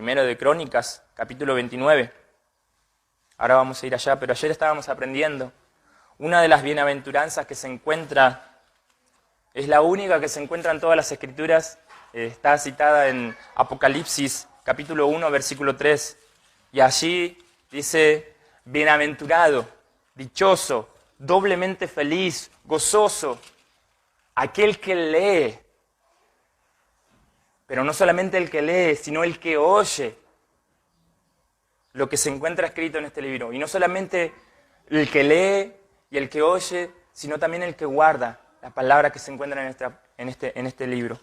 Primero de Crónicas, capítulo 29. Ahora vamos a ir allá, pero ayer estábamos aprendiendo. Una de las bienaventuranzas que se encuentra, es la única que se encuentra en todas las Escrituras, está citada en Apocalipsis, capítulo 1, versículo 3. Y allí dice, bienaventurado, dichoso, doblemente feliz, gozoso, aquel que lee. Pero no solamente el que lee, sino el que oye lo que se encuentra escrito en este libro. Y no solamente el que lee y el que oye, sino también el que guarda la palabra que se encuentra en este libro.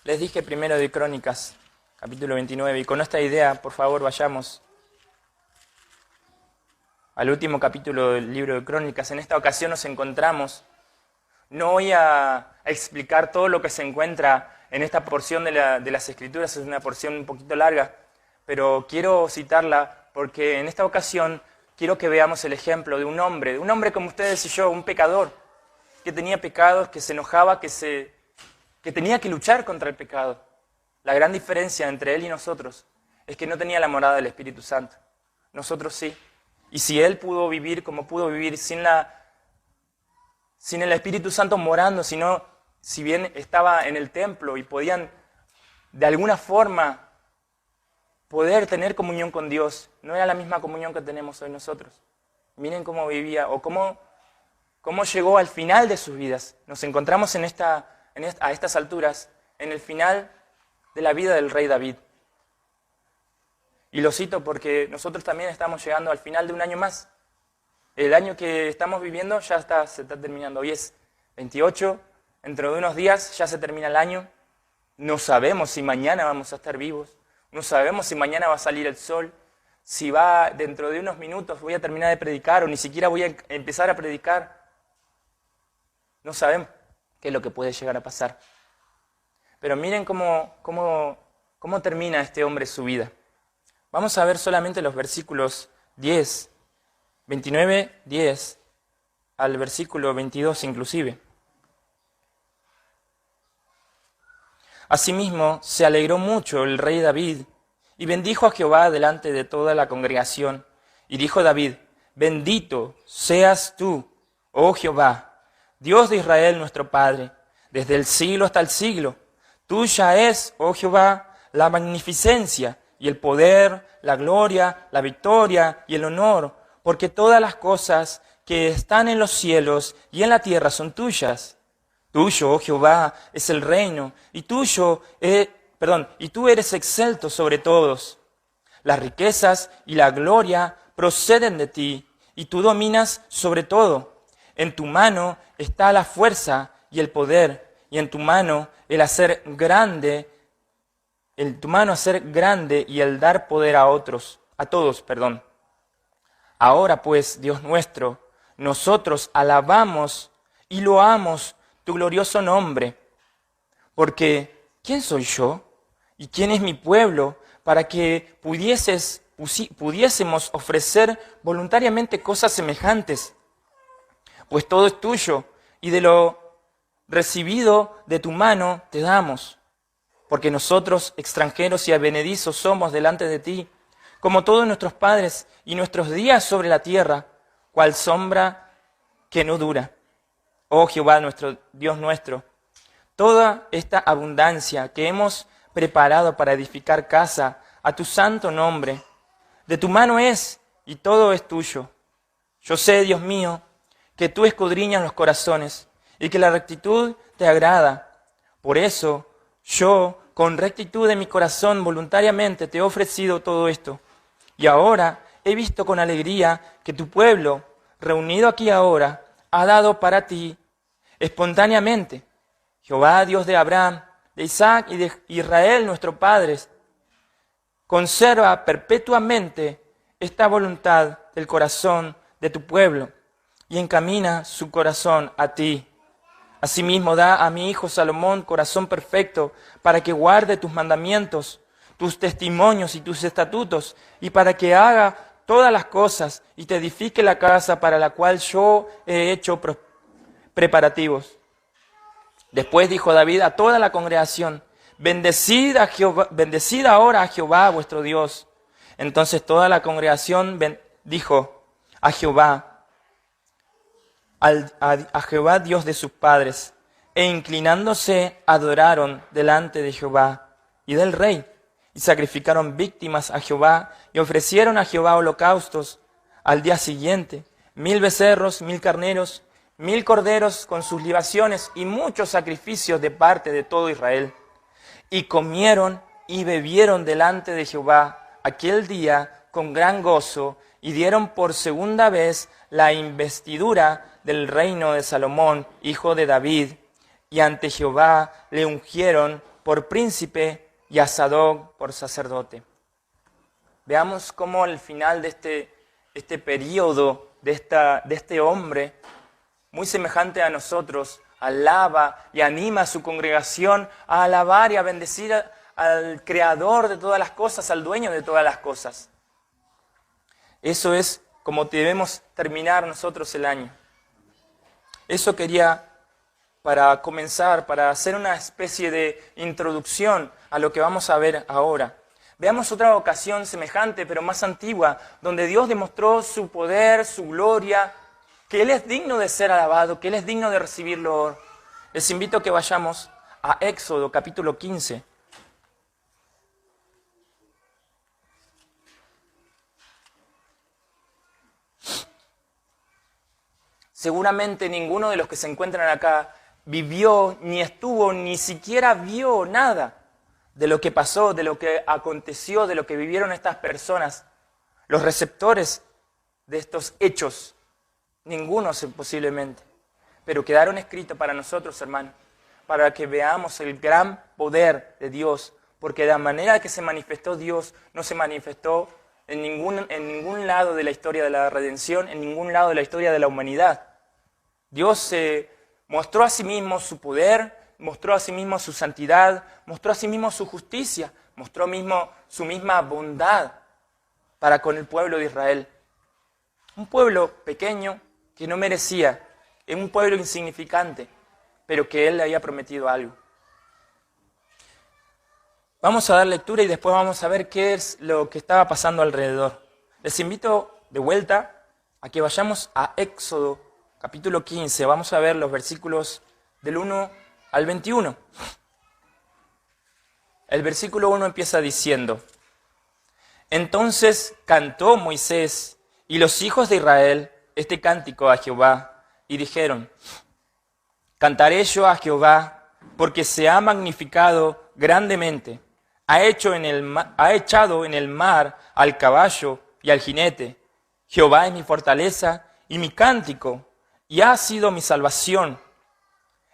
Les dije primero de Crónicas, capítulo 29, y con esta idea, por favor, vayamos al último capítulo del libro de Crónicas. En esta ocasión nos encontramos, no voy a explicar todo lo que se encuentra en esta porción de las Escrituras, es una porción un poquito larga, pero quiero citarla porque en esta ocasión quiero que veamos el ejemplo de un hombre como ustedes y yo, un pecador, que tenía pecados, que se enojaba, que tenía que luchar contra el pecado. La gran diferencia entre él y nosotros es que no tenía la morada del Espíritu Santo. Nosotros sí. Y si él pudo vivir como pudo vivir sin el Espíritu Santo morando, si bien estaba en el templo y podían de alguna forma poder tener comunión con Dios, no era la misma comunión que tenemos hoy nosotros. Miren cómo vivía o cómo llegó al final de sus vidas. Nos encontramos a estas alturas en el final de la vida del rey David. Y lo cito porque nosotros también estamos llegando al final de un año más. El año que estamos viviendo se está terminando. Hoy es 28, dentro de unos días ya se termina el año. No sabemos si mañana vamos a estar vivos. No sabemos si mañana va a salir el sol. Si dentro de unos minutos voy a terminar de predicar o ni siquiera voy a empezar a predicar. No sabemos qué es lo que puede llegar a pasar. Pero miren cómo termina este hombre su vida. Vamos a ver solamente los versículos 29, 10, al versículo 22 inclusive. Asimismo, se alegró mucho el rey David y bendijo a Jehová delante de toda la congregación. Y dijo David, bendito seas tú, oh Jehová, Dios de Israel nuestro Padre, desde el siglo hasta el siglo. Tuya es, oh Jehová, la magnificencia y el poder, la gloria, la victoria y el honor, porque todas las cosas que están en los cielos y en la tierra son tuyas. Tuyo, oh Jehová, es el reino, y tú eres excelto sobre todos. Las riquezas y la gloria proceden de ti, y tú dominas sobre todo. En tu mano está la fuerza y el poder, y en tu mano hacer grande y el dar poder a todos. Ahora pues, Dios nuestro, nosotros alabamos y loamos tu glorioso nombre, porque ¿quién soy yo y quién es mi pueblo para que pudiésemos ofrecer voluntariamente cosas semejantes? Pues todo es tuyo y de lo recibido de tu mano te damos, porque nosotros extranjeros y advenedizos somos delante de ti, como todos nuestros padres y nuestros días sobre la tierra, cual sombra que no dura. Oh Jehová, nuestro Dios nuestro, toda esta abundancia que hemos preparado para edificar casa a tu santo nombre, de tu mano es y todo es tuyo. Yo sé, Dios mío, que tú escudriñas los corazones y que la rectitud te agrada. Por eso yo, con rectitud de mi corazón, voluntariamente te he ofrecido todo esto. Y ahora he visto con alegría que tu pueblo, reunido aquí ahora, ha dado para ti espontáneamente. Jehová, Dios de Abraham, de Isaac y de Israel, nuestros padres, conserva perpetuamente esta voluntad del corazón de tu pueblo y encamina su corazón a ti. Asimismo, da a mi hijo Salomón corazón perfecto para que guarde tus mandamientos, tus testimonios y tus estatutos, y para que haga todas las cosas y te edifique la casa para la cual yo he hecho preparativos. Después dijo David a toda la congregación, bendecid ahora a Jehová vuestro Dios. Entonces toda la congregación dijo a Jehová, a Jehová Dios de sus padres, e inclinándose adoraron delante de Jehová y del rey, y sacrificaron víctimas a Jehová, y ofrecieron a Jehová holocaustos al día siguiente, 1000 becerros, 1000 carneros, 1000 corderos con sus libaciones, y muchos sacrificios de parte de todo Israel. Y comieron y bebieron delante de Jehová aquel día con gran gozo, y dieron por segunda vez la investidura del reino de Salomón, hijo de David, y ante Jehová le ungieron por príncipe y a Sadoc por sacerdote. Veamos cómo al final de este periodo, de este hombre, muy semejante a nosotros, alaba y anima a su congregación a alabar y a bendecir al Creador de todas las cosas, al Dueño de todas las cosas. Eso es como debemos terminar nosotros el año. Eso quería para comenzar, para hacer una especie de introducción a lo que vamos a ver ahora. Veamos otra ocasión semejante, pero más antigua, donde Dios demostró su poder, su gloria, que Él es digno de ser alabado, que Él es digno de recibir loor. Les invito a que vayamos a Éxodo, capítulo 15. Seguramente ninguno de los que se encuentran acá vivió, ni estuvo, ni siquiera vio nada de lo que pasó, de lo que aconteció, de lo que vivieron estas personas, los receptores de estos hechos. Ninguno posiblemente, pero quedaron escritos para nosotros, hermanos, para que veamos el gran poder de Dios, porque de la manera que se manifestó Dios, no se manifestó en ningún lado de la historia de la redención, en ningún lado de la historia de la humanidad. Dios se mostró a sí mismo su poder, mostró a sí mismo su santidad, mostró a sí mismo su justicia, mostró su misma bondad para con el pueblo de Israel. Un pueblo pequeño que no merecía, un pueblo insignificante, pero que Él le había prometido algo. Vamos a dar lectura y después vamos a ver qué es lo que estaba pasando alrededor. Les invito de vuelta a que vayamos a Éxodo, capítulo 15. Vamos a ver los versículos del 1 al 21. El versículo 1 empieza diciendo: Entonces cantó Moisés y los hijos de Israel este cántico a Jehová, y dijeron: Cantaré yo a Jehová, porque se ha magnificado grandemente. Ha echado en el mar al caballo y al jinete. Jehová es mi fortaleza y mi cántico, y ha sido mi salvación.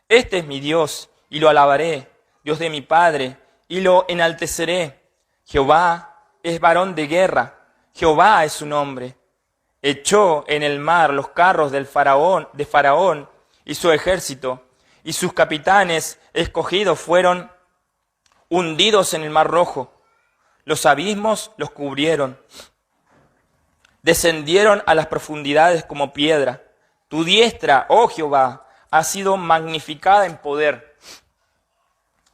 Este es mi Dios, y lo alabaré, Dios de mi Padre, y lo enalteceré. Jehová es varón de guerra, Jehová es su nombre. Echó en el mar los carros de Faraón y su ejército, y sus capitanes escogidos fueron hundidos en el mar rojo. Los abismos los cubrieron. Descendieron a las profundidades como piedra. Tu diestra, oh Jehová, ha sido magnificada en poder.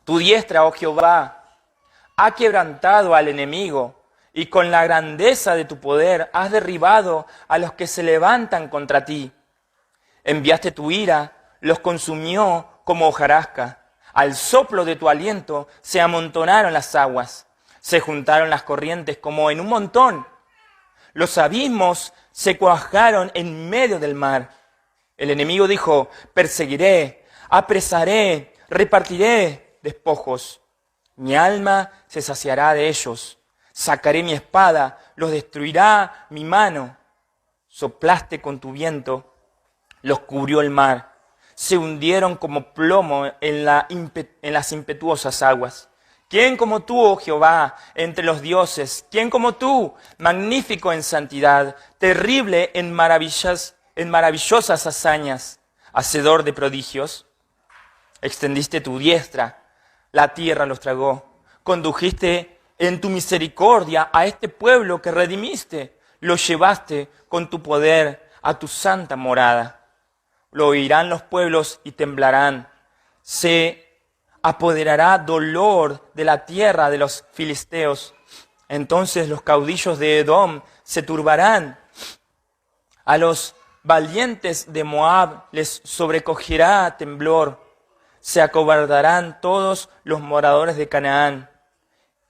Tu diestra, oh Jehová, ha quebrantado al enemigo, y con la grandeza de tu poder has derribado a los que se levantan contra ti. Enviaste tu ira, los consumió como hojarasca. Al soplo de tu aliento se amontonaron las aguas, se juntaron las corrientes como en un montón. Los abismos se cuajaron en medio del mar. El enemigo dijo: perseguiré, apresaré, repartiré despojos. Mi alma se saciará de ellos. Sacaré mi espada, los destruirá mi mano. Soplaste con tu viento, los cubrió el mar. Se hundieron como plomo en las impetuosas aguas. ¿Quién como tú, oh Jehová, entre los dioses? ¿Quién como tú, magnífico en santidad, terrible en maravillosas hazañas, hacedor de prodigios? Extendiste tu diestra, la tierra los tragó. Condujiste en tu misericordia a este pueblo que redimiste. Lo llevaste con tu poder a tu santa morada. Lo oirán los pueblos y temblarán. Se apoderará dolor de la tierra de los filisteos. Entonces los caudillos de Edom se turbarán. A los valientes de Moab les sobrecogerá temblor. Se acobardarán todos los moradores de Canaán.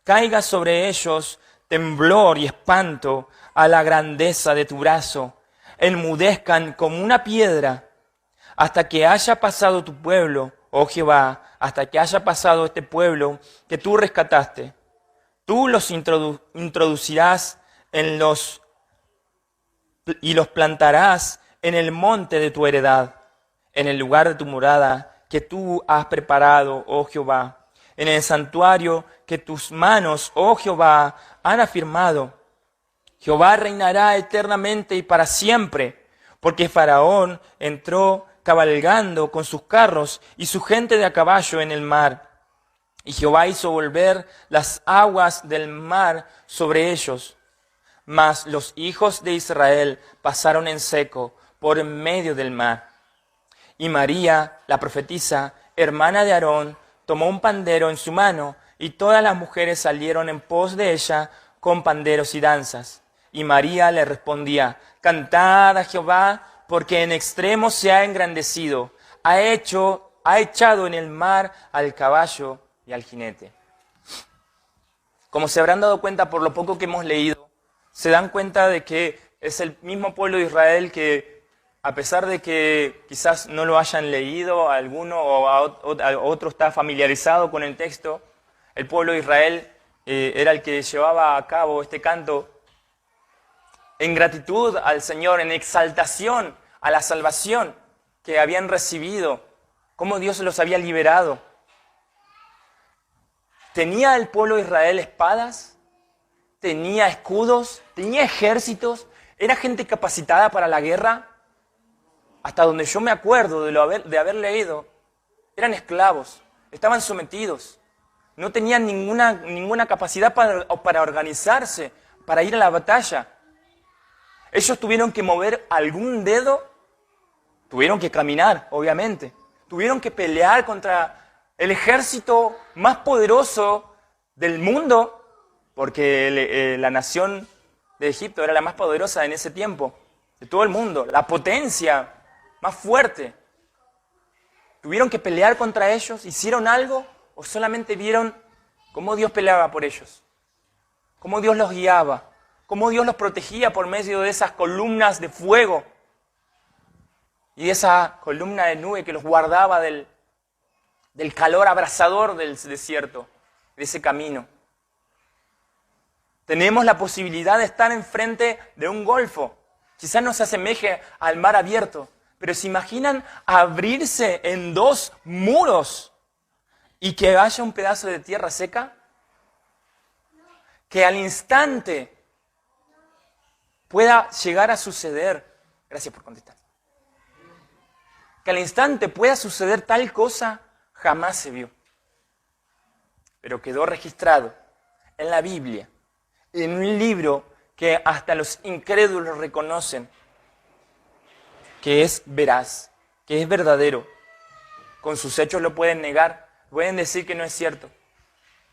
Caiga sobre ellos temblor y espanto a la grandeza de tu brazo. Enmudezcan como una piedra hasta que haya pasado tu pueblo, oh Jehová, hasta que haya pasado este pueblo que tú rescataste. Tú los introducirás y los plantarás en el monte de tu heredad, en el lugar de tu morada que tú has preparado, oh Jehová, en el santuario que tus manos, oh Jehová, han afirmado. Jehová reinará eternamente y para siempre, porque Faraón entró cabalgando con sus carros y su gente de a caballo en el mar. Y Jehová hizo volver las aguas del mar sobre ellos. Mas los hijos de Israel pasaron en seco por en medio del mar. Y María, la profetisa, hermana de Aarón, tomó un pandero en su mano, y todas las mujeres salieron en pos de ella con panderos y danzas. Y María le respondía: Cantad a Jehová, porque en extremo se ha engrandecido, ha echado en el mar al caballo y al jinete. Como se habrán dado cuenta por lo poco que hemos leído, se dan cuenta de que es el mismo pueblo de Israel que, a pesar de que quizás no lo hayan leído a alguno o a otro está familiarizado con el texto, el pueblo de Israel era el que llevaba a cabo este canto en gratitud al Señor, en exaltación a la salvación que habían recibido, cómo Dios los había liberado. ¿Tenía el pueblo de Israel espadas? ¿Tenía escudos? ¿Tenía ejércitos? ¿Era gente capacitada para la guerra? Hasta donde yo me acuerdo de haber leído, eran esclavos, estaban sometidos, no tenían ninguna capacidad para organizarse, para ir a la batalla. Ellos tuvieron que mover algún dedo, tuvieron que caminar, obviamente, tuvieron que pelear contra el ejército más poderoso del mundo, porque la nación de Egipto era la más poderosa en ese tiempo, de todo el mundo, la potencia más fuerte. ¿Tuvieron que pelear contra ellos? ¿Hicieron algo? ¿O solamente vieron cómo Dios peleaba por ellos? ¿Cómo Dios los guiaba? ¿Cómo Dios los protegía por medio de esas columnas de fuego? Y esa columna de nube que los guardaba del calor abrasador del desierto, de ese camino. Tenemos la posibilidad de estar enfrente de un golfo. Quizás no se asemeje al mar abierto, pero ¿se imaginan abrirse en dos muros y que haya un pedazo de tierra seca? Que al instante pueda llegar a suceder. Gracias por contestar. Que al instante pueda suceder tal cosa, jamás se vio. Pero quedó registrado en la Biblia, en un libro que hasta los incrédulos reconocen que es veraz, que es verdadero. Con sus hechos lo pueden negar, pueden decir que no es cierto,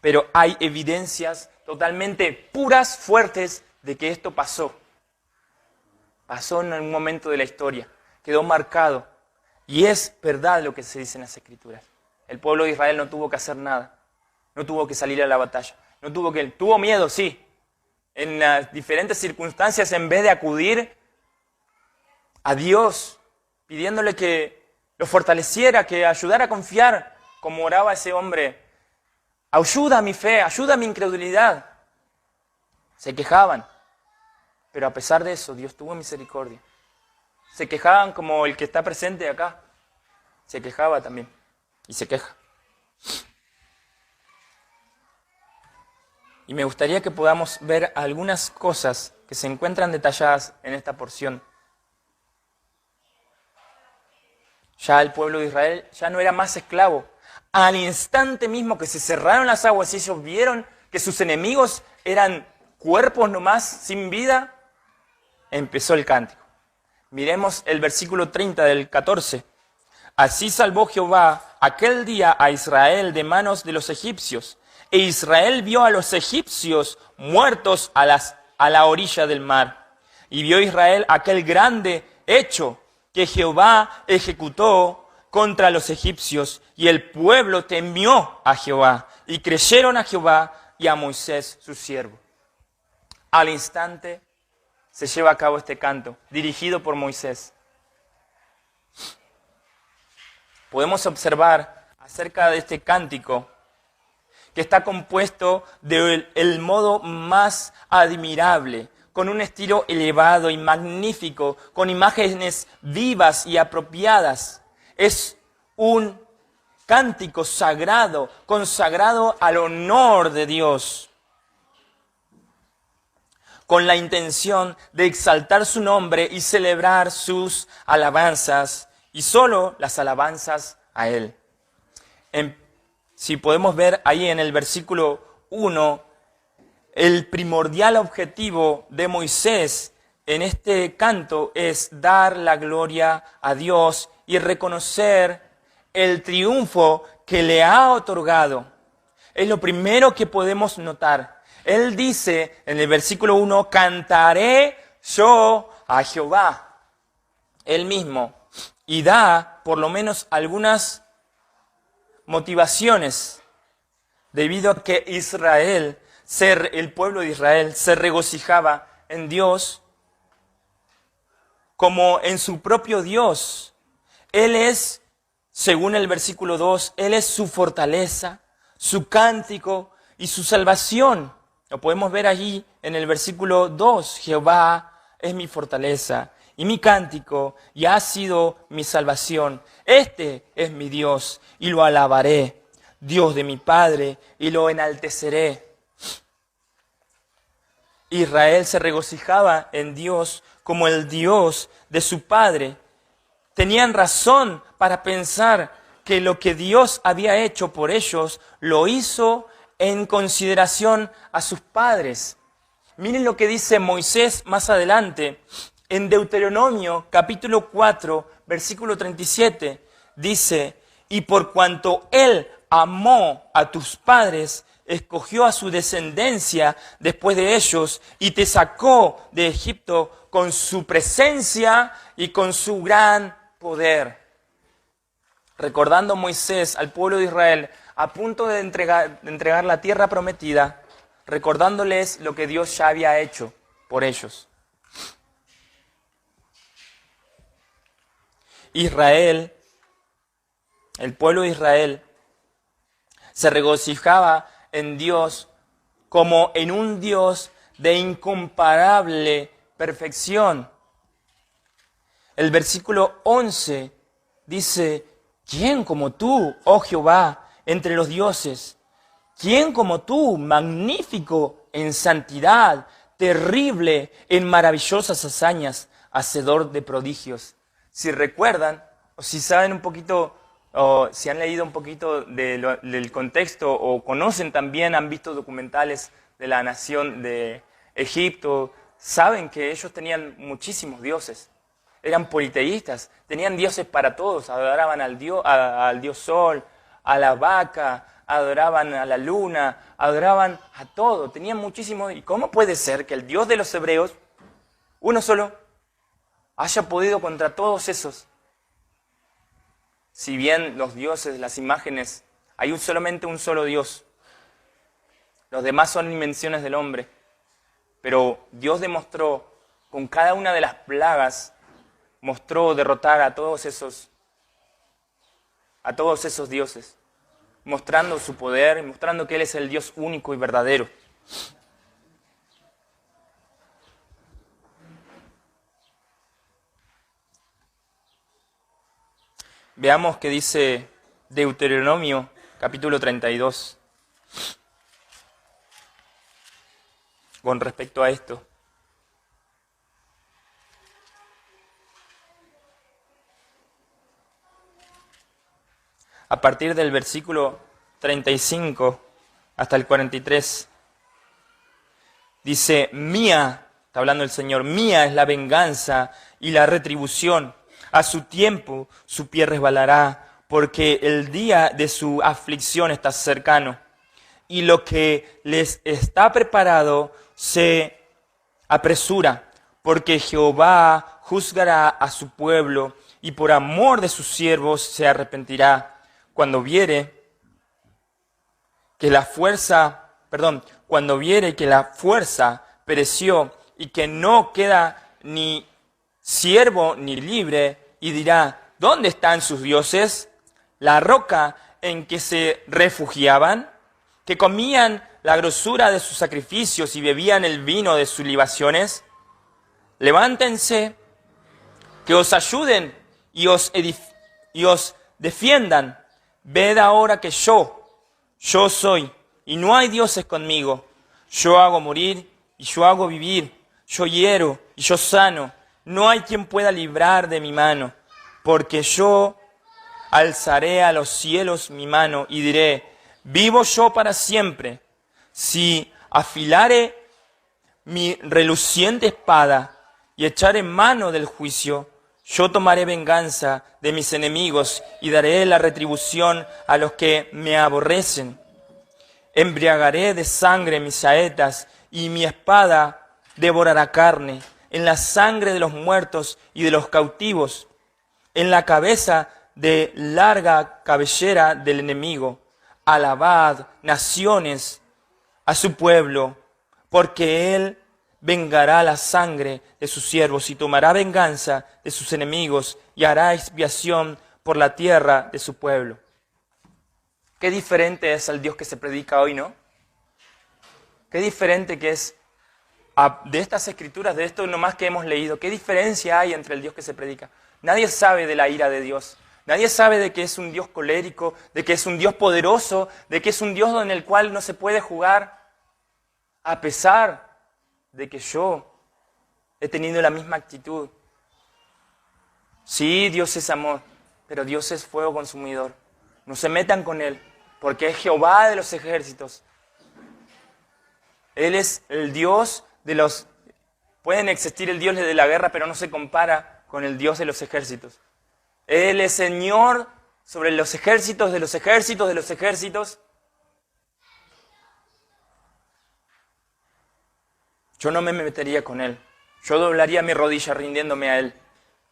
pero hay evidencias totalmente puras, fuertes, de que esto pasó. Pasó en un momento de la historia, quedó marcado, y es verdad lo que se dice en las Escrituras. El pueblo de Israel no tuvo que hacer nada, no tuvo que salir a la batalla, tuvo miedo, sí. En las diferentes circunstancias, en vez de acudir a Dios, pidiéndole que lo fortaleciera, que ayudara a confiar, como oraba ese hombre, ayuda a mi fe, ayuda a mi incredulidad. Se quejaban, pero a pesar de eso, Dios tuvo misericordia. Se quejaban como el que está presente acá, se quejaba también, y se queja. Y me gustaría que podamos ver algunas cosas que se encuentran detalladas en esta porción. Ya el pueblo de Israel ya no era más esclavo. Al instante mismo que se cerraron las aguas y ellos vieron que sus enemigos eran cuerpos nomás sin vida, empezó el cántico. Miremos el versículo 30 del 14. Así salvó Jehová aquel día a Israel de manos de los egipcios. E Israel vio a los egipcios muertos a la orilla del mar. Y vio Israel aquel grande hecho que Jehová ejecutó contra los egipcios. Y el pueblo temió a Jehová y creyeron a Jehová y a Moisés su siervo. Al instante se lleva a cabo este canto, dirigido por Moisés. Podemos observar acerca de este cántico que está compuesto del modo más admirable, con un estilo elevado y magnífico, con imágenes vivas y apropiadas. Es un cántico sagrado, consagrado al honor de Dios, con la intención de exaltar su nombre y celebrar sus alabanzas, y solo las alabanzas a Él. Si podemos ver ahí en el versículo 1, el primordial objetivo de Moisés en este canto es dar la gloria a Dios y reconocer el triunfo que le ha otorgado. Es lo primero que podemos notar. Él dice en el versículo 1, cantaré yo a Jehová, Él mismo, y da por lo menos algunas motivaciones, debido a que el pueblo de Israel se regocijaba en Dios como en su propio Dios. Él es, según el versículo 2, Él es su fortaleza, su cántico y su salvación. Lo podemos ver allí en el versículo 2, Jehová es mi fortaleza y mi cántico y ha sido mi salvación. Este es mi Dios y lo alabaré, Dios de mi Padre, y lo enalteceré. Israel se regocijaba en Dios como el Dios de su Padre. Tenían razón para pensar que lo que Dios había hecho por ellos lo hizo en consideración a sus padres. Miren lo que dice Moisés más adelante. En Deuteronomio capítulo 4, versículo 37, dice, y por cuanto Él amó a tus padres, escogió a su descendencia después de ellos y te sacó de Egipto con su presencia y con su gran poder. Recordando Moisés al pueblo de Israel a punto de entregar la tierra prometida, recordándoles lo que Dios ya había hecho por ellos. Israel, el pueblo de Israel, se regocijaba en Dios como en un Dios de incomparable perfección. El versículo 11 dice, ¿quién como tú, oh Jehová, entre los dioses? ¿Quién como tú, magnífico en santidad, terrible en maravillosas hazañas, hacedor de prodigios? Si recuerdan, o si saben un poquito, o si han leído un poquito del contexto, o conocen también, han visto documentales de la nación de Egipto, saben que ellos tenían muchísimos dioses. Eran politeístas, tenían dioses para todos, adoraban al dios Sol, a la vaca, adoraban a la luna, adoraban a todo, tenían muchísimos. ¿Y cómo puede ser que el Dios de los hebreos, uno solo, haya podido contra todos esos? Si bien los dioses, las imágenes, hay solamente un solo Dios, los demás son invenciones del hombre, pero Dios demostró con cada una de las plagas, mostró derrotar a todos esos dioses, mostrando su poder, mostrando que Él es el Dios único y verdadero. Veamos qué dice Deuteronomio, capítulo 32, con respecto a esto. A partir del versículo 35 hasta el 43, dice, mía, está hablando el Señor, mía es la venganza y la retribución. A su tiempo su pie resbalará, porque el día de su aflicción está cercano, y lo que les está preparado se apresura, porque Jehová juzgará a su pueblo, y por amor de sus siervos se arrepentirá, cuando viere que la fuerza pereció y que no queda ni siervo ni libre, y dirá: ¿dónde están sus dioses? La roca en que se refugiaban, que comían la grosura de sus sacrificios y bebían el vino de sus libaciones. Levántense, que os ayuden y os defiendan. Ved ahora que yo soy, y no hay dioses conmigo. Yo hago morir y yo hago vivir. Yo hiero y yo sano. No hay quien pueda librar de mi mano, porque yo alzaré a los cielos mi mano y diré: vivo yo para siempre. Si afilare mi reluciente espada y echaré mano del juicio, yo tomaré venganza de mis enemigos y daré la retribución a los que me aborrecen. Embriagaré de sangre mis saetas, y mi espada devorará carne, en la sangre de los muertos y de los cautivos, en la cabeza de larga cabellera del enemigo. Alabad, naciones, a su pueblo, porque él vengará la sangre de sus siervos y tomará venganza de sus enemigos y hará expiación por la tierra de su pueblo. Qué diferente es al Dios que se predica hoy, ¿no? Qué diferente que es de estas escrituras, de esto nomás que hemos leído. Qué diferencia hay entre el Dios que se predica. Nadie sabe de la ira de Dios. Nadie sabe de que es un Dios colérico, de que es un Dios poderoso, de que es un Dios en el cual no se puede jugar, a pesar de que yo he tenido la misma actitud. Sí, Dios es amor, pero Dios es fuego consumidor. No se metan con Él, porque es Jehová de los ejércitos. Él es el Dios de los... Pueden existir el Dios de la guerra, pero no se compara con el Dios de los ejércitos. Él es Señor sobre los ejércitos de los ejércitos de los ejércitos. Yo no me metería con Él. Yo doblaría mi rodilla rindiéndome a Él,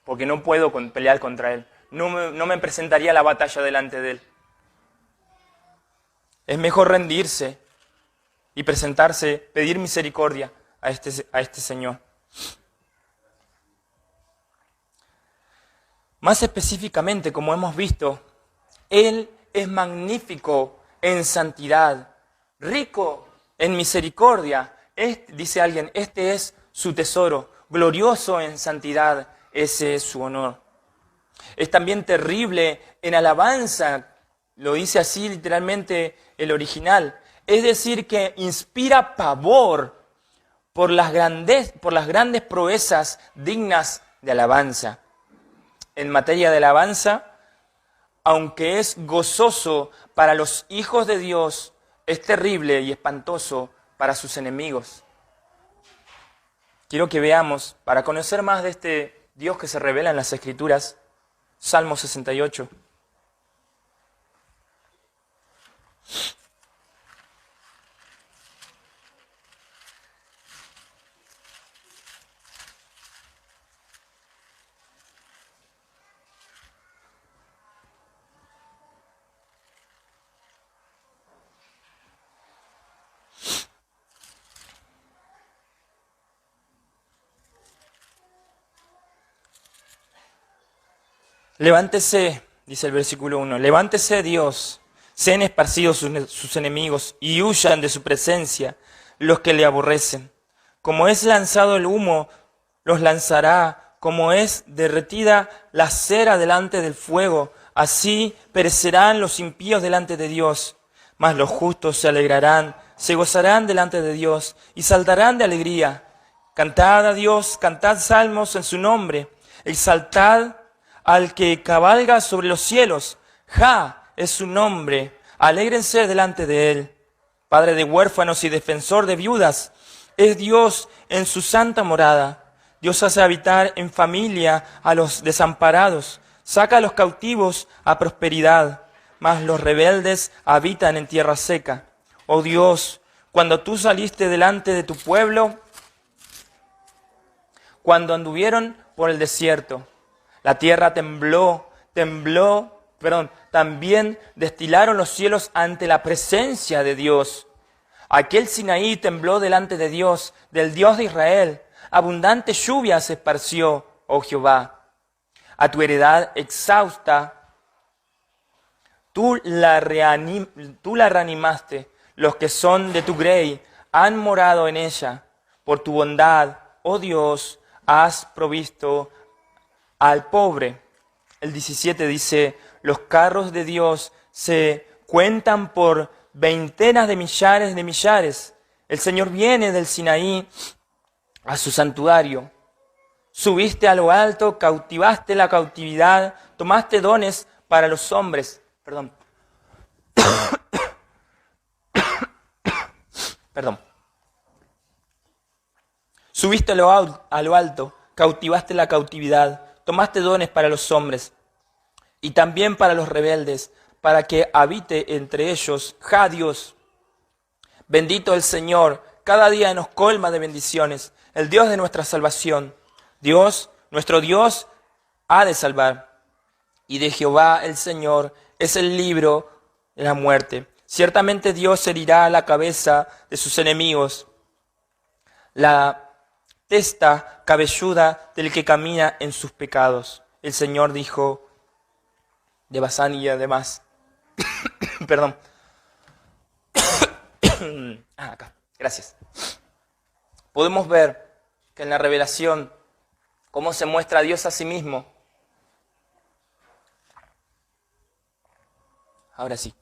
porque no puedo pelear contra Él. No me presentaría a la batalla delante de Él. Es mejor rendirse y presentarse, pedir misericordia a este Señor. Más específicamente, como hemos visto, Él es magnífico en santidad, rico en misericordia. Dice alguien, este es su tesoro, glorioso en santidad, ese es su honor. Es también terrible en alabanza, lo dice así literalmente el original. Es decir, que inspira pavor por las grandes proezas dignas de alabanza. En materia de alabanza, aunque es gozoso para los hijos de Dios, es terrible y espantoso para sus enemigos. Quiero que veamos, para conocer más de este Dios que se revela en las Escrituras, Salmo 68. Levántese, dice el versículo 1, levántese Dios, sean esparcidos sus enemigos y huyan de su presencia los que le aborrecen. Como es lanzado el humo, los lanzará, como es derretida la cera delante del fuego, así perecerán los impíos delante de Dios. Mas los justos se alegrarán, se gozarán delante de Dios y saltarán de alegría. Cantad a Dios, cantad salmos en su nombre, exaltad al que cabalga sobre los cielos. Jah es su nombre, alégrense delante de él. Padre de huérfanos y defensor de viudas, es Dios en su santa morada. Dios hace habitar en familia a los desamparados, Saca a los cautivos a prosperidad, mas los rebeldes habitan en tierra seca. Oh Dios, cuando tú saliste delante de tu pueblo, cuando anduvieron por el desierto, la tierra también destilaron los cielos ante la presencia de Dios. Aquel Sinaí tembló delante de Dios, del Dios de Israel. Abundante lluvia se esparció, oh Jehová. A tu heredad exhausta, tú la reanimaste. Los que son de tu grey han morado en ella. Por tu bondad, oh Dios, has provisto al pobre. El 17 dice, los carros de Dios se cuentan por veintenas de millares. El Señor viene del Sinaí a su santuario. Subiste a lo alto, cautivaste la cautividad, tomaste dones para los hombres. Perdón. Subiste a lo alto, cautivaste la cautividad, tomaste dones para los hombres y también para los rebeldes, para que habite entre ellos. ¡Ja, Dios! Bendito el Señor, cada día nos colma de bendiciones, el Dios de nuestra salvación. Dios, nuestro Dios, ha de salvar. Y de Jehová el Señor es el libro de la muerte. Ciertamente Dios herirá la cabeza de sus enemigos, la testa cabelluda del que camina en sus pecados. El Señor dijo de Basán y además, perdón. Acá, gracias. Podemos ver que en la revelación cómo se muestra a Dios a sí mismo. Ahora sí.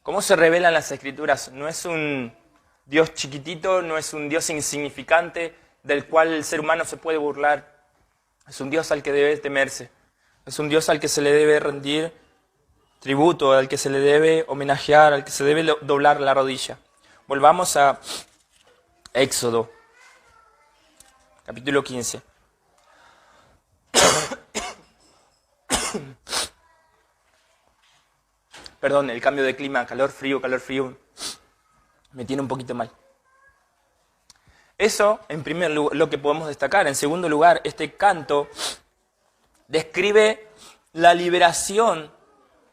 ¿Cómo se revelan las Escrituras? No es un Dios chiquitito, no es un Dios insignificante del cual el ser humano se puede burlar. Es un Dios al que debe temerse. Es un Dios al que se le debe rendir tributo, al que se le debe homenajear, al que se debe doblar la rodilla. Volvamos a Éxodo, capítulo 15. Perdón, el cambio de clima, calor, frío, me tiene un poquito mal. Eso, en primer lugar, lo que podemos destacar. En segundo lugar, este canto describe la liberación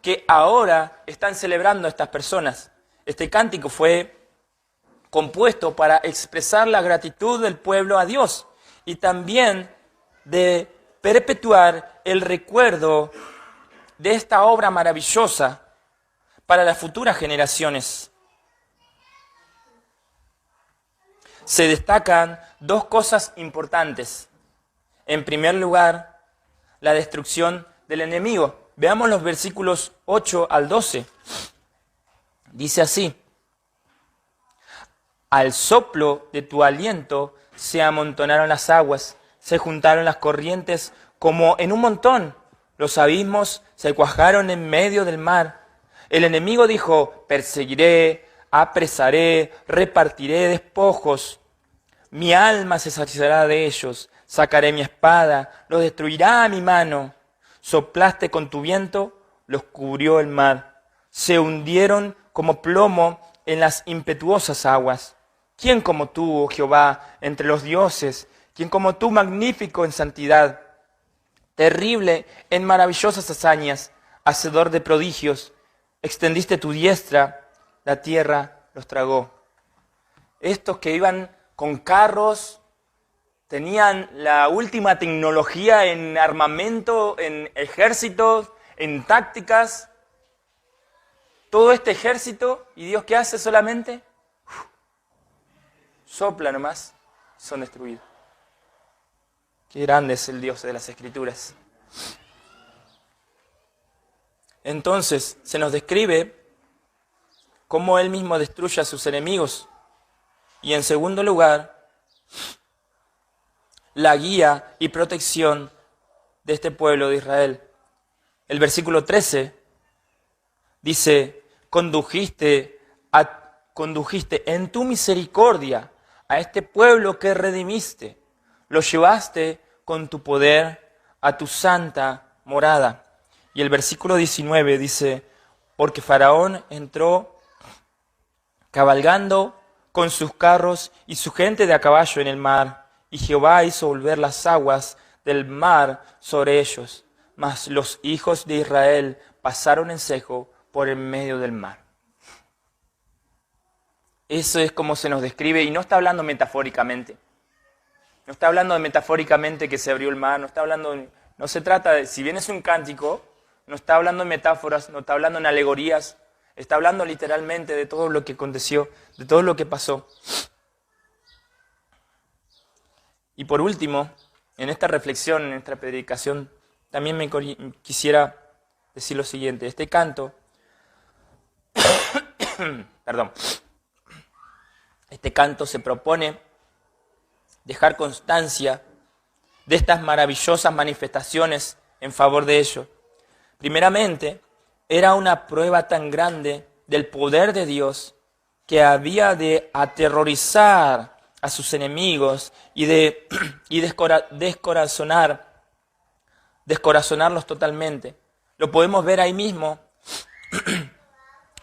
que ahora están celebrando estas personas. Este cántico fue compuesto para expresar la gratitud del pueblo a Dios y también de perpetuar el recuerdo de esta obra maravillosa para las futuras generaciones. Se destacan dos cosas importantes. En primer lugar, la destrucción del enemigo. Veamos los versículos 8 al 12. Dice así: al soplo de tu aliento se amontonaron las aguas, se juntaron las corrientes como en un montón. Los abismos se cuajaron en medio del mar. El enemigo dijo: perseguiré, apresaré, repartiré despojos. Mi alma se saciará de ellos. Sacaré mi espada, los destruirá a mi mano. Soplaste con tu viento, los cubrió el mar. Se hundieron como plomo en las impetuosas aguas. ¿Quién como tú, oh Jehová, entre los dioses? ¿Quién como tú, magnífico en santidad? Terrible en maravillosas hazañas, hacedor de prodigios. Extendiste tu diestra, la tierra los tragó. Estos que iban con carros, tenían la última tecnología en armamento, en ejércitos, en tácticas. Todo este ejército, ¿y Dios qué hace solamente? Sopla nomás, son destruidos. Qué grande es el Dios de las Escrituras. Entonces, se nos describe cómo Él mismo destruye a sus enemigos. Y en segundo lugar, la guía y protección de este pueblo de Israel. El versículo 13 dice: condujiste en tu misericordia a este pueblo que redimiste. Lo llevaste con tu poder a tu santa morada. Y el versículo 19 dice, porque Faraón entró cabalgando con sus carros y su gente de a caballo en el mar, y Jehová hizo volver las aguas del mar sobre ellos, mas los hijos de Israel pasaron en seco por el medio del mar. Eso es como se nos describe, y no está hablando metafóricamente. No está hablando de metafóricamente que se abrió el mar, no se trata de, si bien es un cántico, no está hablando en metáforas, no está hablando en alegorías, está hablando literalmente de todo lo que aconteció, de todo lo que pasó. Y por último, en esta reflexión, en esta predicación, también me quisiera decir lo siguiente. Este canto, perdón, este canto se propone dejar constancia de estas maravillosas manifestaciones en favor de ellos. Primeramente, era una prueba tan grande del poder de Dios que había de aterrorizar a sus enemigos y descorazonarlos totalmente. Lo podemos ver ahí mismo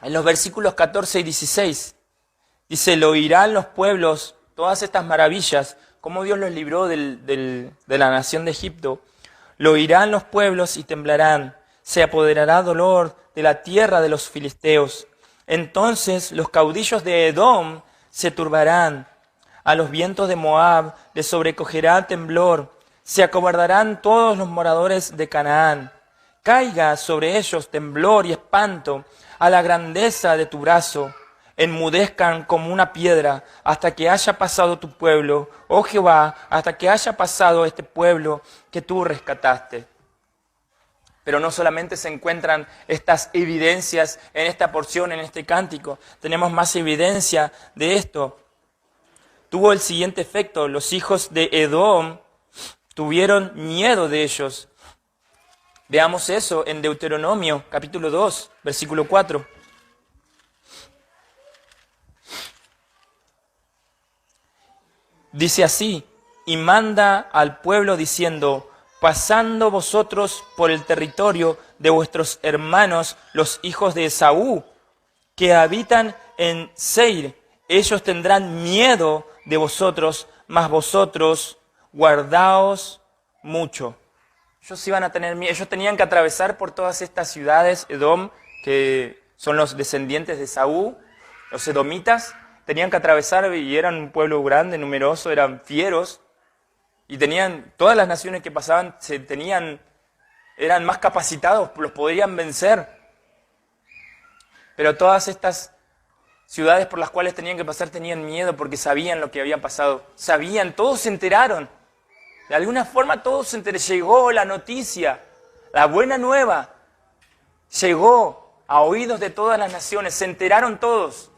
en los versículos 14 y 16. Dice, lo oirán los pueblos, todas estas maravillas, cómo Dios los libró de la nación de Egipto. Lo oirán los pueblos y temblarán. Se apoderará dolor de la tierra de los filisteos. Entonces los caudillos de Edom se turbarán. A los vientos de Moab les sobrecogerá temblor. Se acobardarán todos los moradores de Canaán. Caiga sobre ellos temblor y espanto a la grandeza de tu brazo. Enmudezcan como una piedra hasta que haya pasado tu pueblo, oh Jehová, hasta que haya pasado este pueblo que tú rescataste. Pero no solamente se encuentran estas evidencias en esta porción, en este cántico, tenemos más evidencia de esto. Tuvo el siguiente efecto, los hijos de Edom tuvieron miedo de ellos. Veamos eso en Deuteronomio, capítulo 2, versículo 4. Dice así, y manda al pueblo diciendo, pasando vosotros por el territorio de vuestros hermanos, los hijos de Esaú, que habitan en Seir, ellos tendrán miedo de vosotros, mas vosotros guardaos mucho. Ellos iban a tener miedo, ellos tenían que atravesar por todas estas ciudades, Edom, que son los descendientes de Esaú, los edomitas, tenían que atravesar y eran un pueblo grande, numeroso, eran fieros, y tenían, todas las naciones que pasaban eran más capacitados, los podrían vencer. Pero todas estas ciudades por las cuales tenían que pasar tenían miedo porque sabían lo que había pasado. Sabían, todos se enteraron. De alguna forma todos se enteraron. Llegó la noticia, la buena nueva. Llegó a oídos de todas las naciones, se enteraron todos.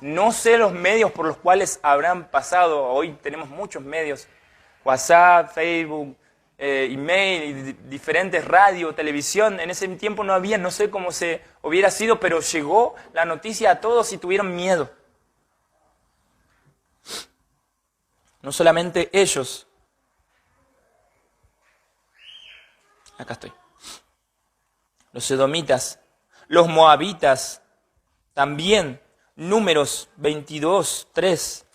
No sé los medios por los cuales habrán pasado, hoy tenemos muchos medios, WhatsApp, Facebook, email, y diferentes radio, televisión. En ese tiempo no había, no sé cómo se hubiera sido, pero llegó la noticia a todos y tuvieron miedo. No solamente ellos. Acá estoy. Los edomitas, los moabitas, también. Números 22, 3.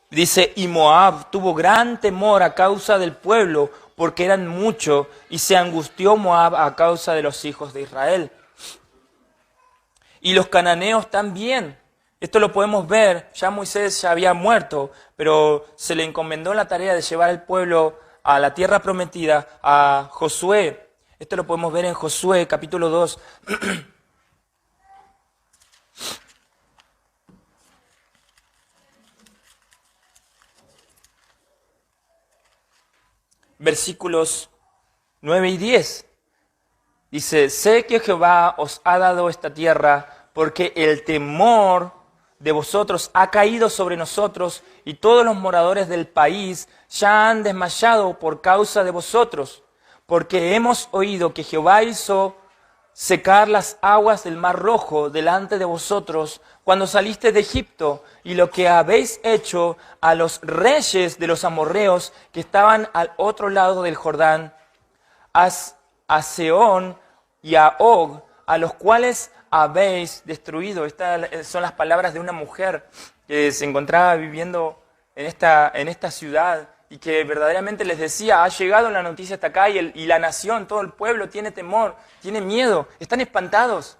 Dice, y Moab tuvo gran temor a causa del pueblo, porque eran muchos, y se angustió Moab a causa de los hijos de Israel. Y los cananeos también. Esto lo podemos ver, ya Moisés ya había muerto, pero se le encomendó la tarea de llevar al pueblo a la tierra prometida, a Josué. Esto lo podemos ver en Josué, capítulo 2. Versículos 9 y 10. Dice, sé que Jehová os ha dado esta tierra, porque el temor de vosotros ha caído sobre nosotros, y todos los moradores del país ya han desmayado por causa de vosotros, porque hemos oído que Jehová hizo secar las aguas del Mar Rojo delante de vosotros cuando saliste de Egipto, y lo que habéis hecho a los reyes de los amorreos que estaban al otro lado del Jordán, a Sehón y a Og, a los cuales habéis destruido. Estas son las palabras de una mujer que se encontraba viviendo en esta ciudad y que verdaderamente les decía: ha llegado la noticia hasta acá y la nación, todo el pueblo tiene temor, tiene miedo, están espantados.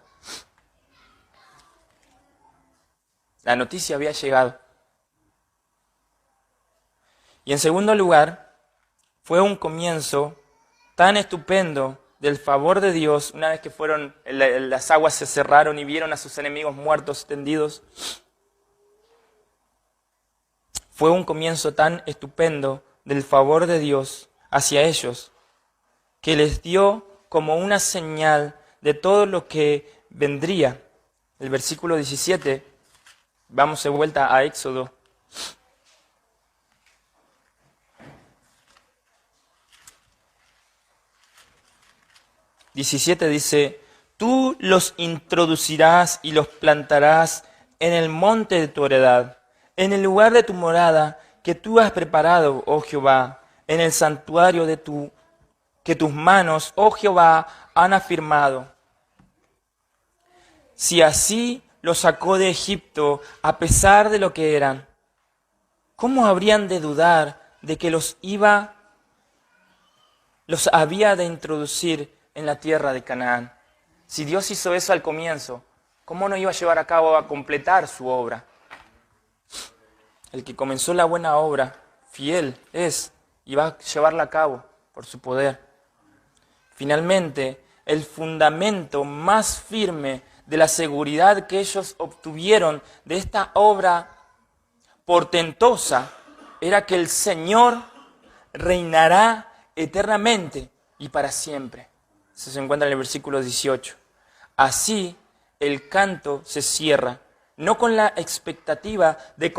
La noticia había llegado. Y en segundo lugar, fue un comienzo tan estupendo del favor de Dios, una vez que las aguas se cerraron y vieron a sus enemigos muertos, tendidos. Fue un comienzo tan estupendo del favor de Dios hacia ellos, que les dio como una señal de todo lo que vendría. El versículo 17, vamos de vuelta a Éxodo. Dice: tú los introducirás y los plantarás en el monte de tu heredad, en el lugar de tu morada que tú has preparado, oh Jehová, en el santuario que tus manos, oh Jehová, han afirmado. Si así los sacó de Egipto a pesar de lo que eran, ¿cómo habrían de dudar de que los había de introducir en la tierra de Canaán? Si Dios hizo eso al comienzo, ¿cómo no iba a llevar a cabo, a completar su obra? El que comenzó la buena obra, fiel es, y va a llevarla a cabo por su poder. Finalmente, el fundamento más firme de la seguridad que ellos obtuvieron de esta obra portentosa era que el Señor reinará eternamente y para siempre. Eso se encuentra en el versículo 18. Así, el canto se cierra, no con la expectativa de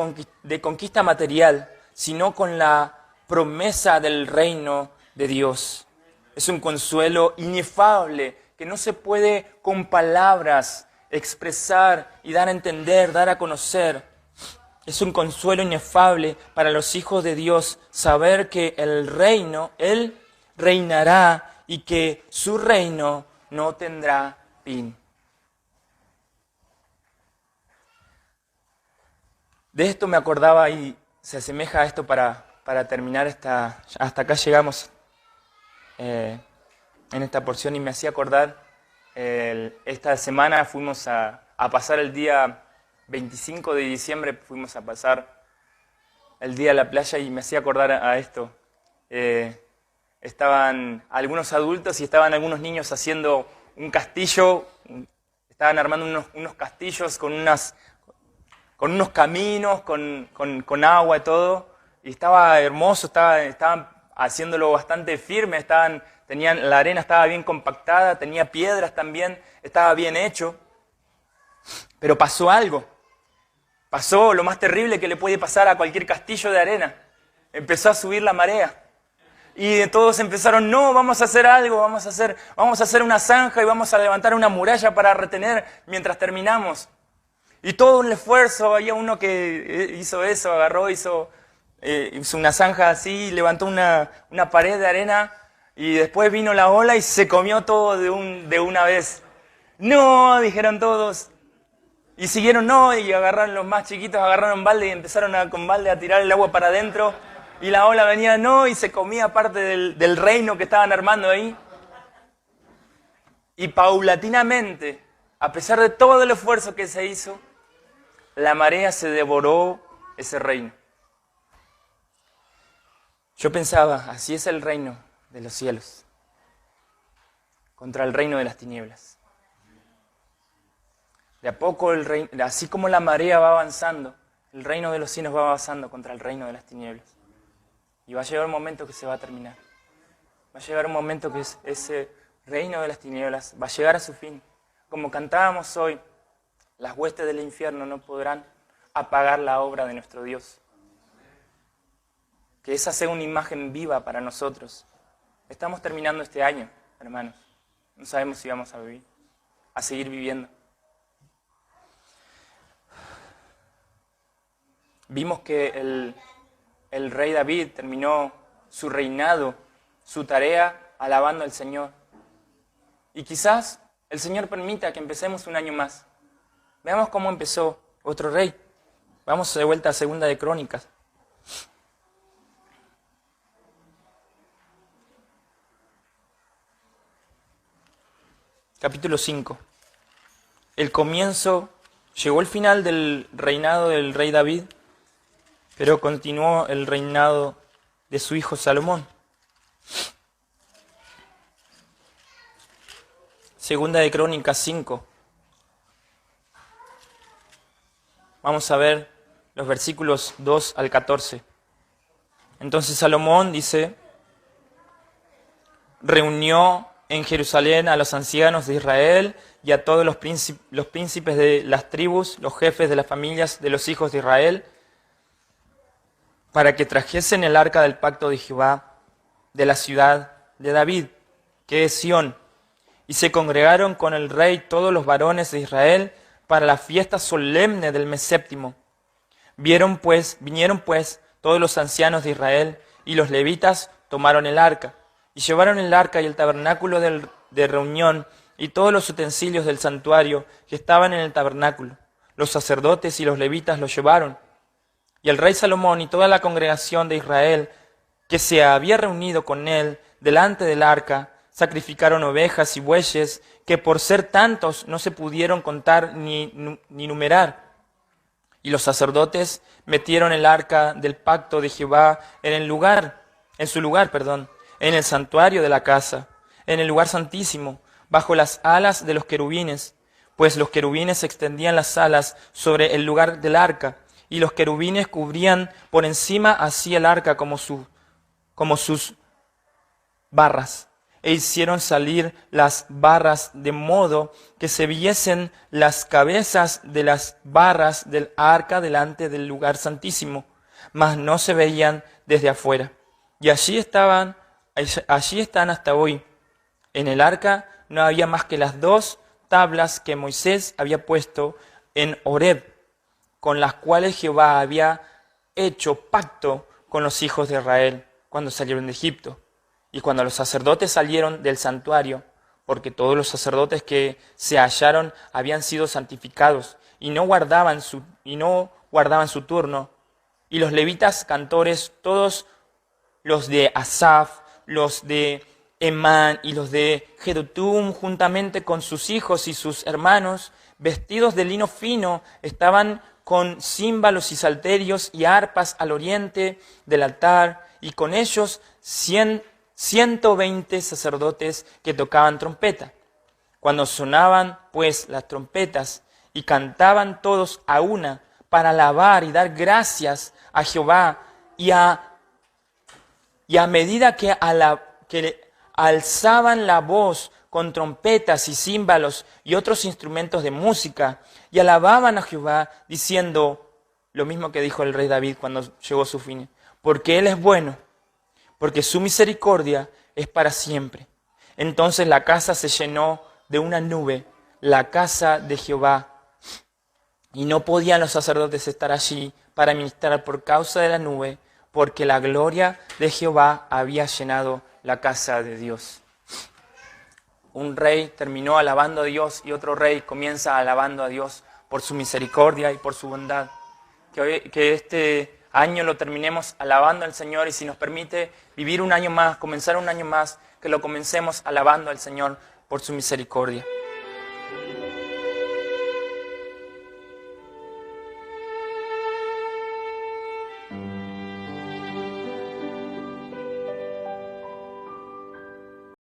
conquista material, sino con la promesa del reino de Dios. Es un consuelo inefable que no se puede con palabras expresar y dar a entender, dar a conocer. Es un consuelo inefable para los hijos de Dios saber que Él reinará y que su reino no tendrá fin. De esto me acordaba y se asemeja a esto para terminar hasta acá llegamos en esta porción, y me hacía acordar, esta semana fuimos a pasar el día 25 de diciembre, fuimos a pasar el día a la playa y me hacía acordar a esto. Estaban algunos adultos y estaban algunos niños haciendo un castillo, estaban armando unos castillos con unos caminos, con agua y todo, y estaba hermoso, estaban haciéndolo bastante firme, la arena estaba bien compactada, tenía piedras también, estaba bien hecho. Pero pasó algo, pasó lo más terrible que le puede pasar a cualquier castillo de arena. Empezó a subir la marea. Y todos empezaron: no, vamos a hacer algo, vamos a hacer una zanja y vamos a levantar una muralla para retener mientras terminamos. Y todo un esfuerzo, había uno que hizo eso, hizo una zanja así, levantó una pared de arena, y después vino la ola y se comió todo de una vez. ¡No!, dijeron todos. Y siguieron, no, y agarraron los más chiquitos, agarraron balde y empezaron con balde a tirar el agua para adentro. Y la ola venía, no, y se comía parte del reino que estaban armando ahí. Y paulatinamente, a pesar de todo el esfuerzo que se hizo, la marea se devoró ese reino. Yo pensaba, así es el reino de los cielos, contra el reino de las tinieblas. De a poco, así como la marea va avanzando, el reino de los cielos va avanzando contra el reino de las tinieblas. Y va a llegar un momento que se va a terminar. Va a llegar un momento que ese reino de las tinieblas va a llegar a su fin. Como cantábamos hoy, las huestes del infierno no podrán apagar la obra de nuestro Dios. Que esa sea una imagen viva para nosotros. Estamos terminando este año, hermanos. No sabemos si vamos a vivir. a seguir viviendo. Vimos que el rey David terminó su reinado, su tarea, alabando al Señor. Y quizás el Señor permita que empecemos un año más. Veamos cómo empezó otro rey. Vamos de vuelta a Segunda de Crónicas. Capítulo 5. El comienzo, llegó el final del reinado del rey David, pero continuó el reinado de su hijo Salomón. Segunda de Crónicas 5. Vamos a ver los versículos 2 al 14. Entonces Salomón dice, reunió en Jerusalén a los ancianos de Israel y a todos los príncipes de las tribus, los jefes de las familias de los hijos de Israel, para que trajesen el arca del pacto de Jehová de la ciudad de David, que es Sión. Y se congregaron con el rey todos los varones de Israel para la fiesta solemne del mes séptimo. Vinieron pues todos los ancianos de Israel y los levitas tomaron el arca. Y llevaron el arca y el tabernáculo de reunión y todos los utensilios del santuario que estaban en el tabernáculo. Los sacerdotes y los levitas lo llevaron. Y el rey Salomón y toda la congregación de Israel que se había reunido con él delante del arca, sacrificaron ovejas y bueyes que por ser tantos no se pudieron contar ni numerar. Y los sacerdotes metieron el arca del pacto de Jehová en su lugar, en el santuario de la casa, en el lugar santísimo, bajo las alas de los querubines, pues los querubines extendían las alas sobre el lugar del arca, y los querubines cubrían por encima así el arca como sus barras, e hicieron salir las barras de modo que se viesen las cabezas de las barras del arca delante del lugar santísimo, mas no se veían desde afuera. Y allí están hasta hoy. En el arca no había más que las 2 tablas que Moisés había puesto en Horeb, con las cuales Jehová había hecho pacto con los hijos de Israel cuando salieron de Egipto. Y cuando los sacerdotes salieron del santuario, porque todos los sacerdotes que se hallaron habían sido santificados y no guardaban su turno, y los levitas cantores, todos los de Asaf, los de Emán y los de Jedutum, juntamente con sus hijos y sus hermanos, vestidos de lino fino, estaban con címbalos y salterios y arpas al oriente del altar, y con ellos 120 sacerdotes que tocaban trompeta. Cuando sonaban pues las trompetas y cantaban todos a una para alabar y dar gracias a Jehová, y a medida que alzaban la voz con trompetas y címbalos y otros instrumentos de música, y alababan a Jehová, diciendo lo mismo que dijo el rey David cuando llegó su fin, porque Él es bueno, porque su misericordia es para siempre. Entonces la casa se llenó de una nube, la casa de Jehová, y no podían los sacerdotes estar allí para ministrar por causa de la nube, porque la gloria de Jehová había llenado la casa de Dios. Un rey terminó alabando a Dios y otro rey comienza alabando a Dios por su misericordia y por su bondad. Que este año lo terminemos alabando al Señor, y si nos permite vivir un año más, comenzar un año más, que lo comencemos alabando al Señor por su misericordia.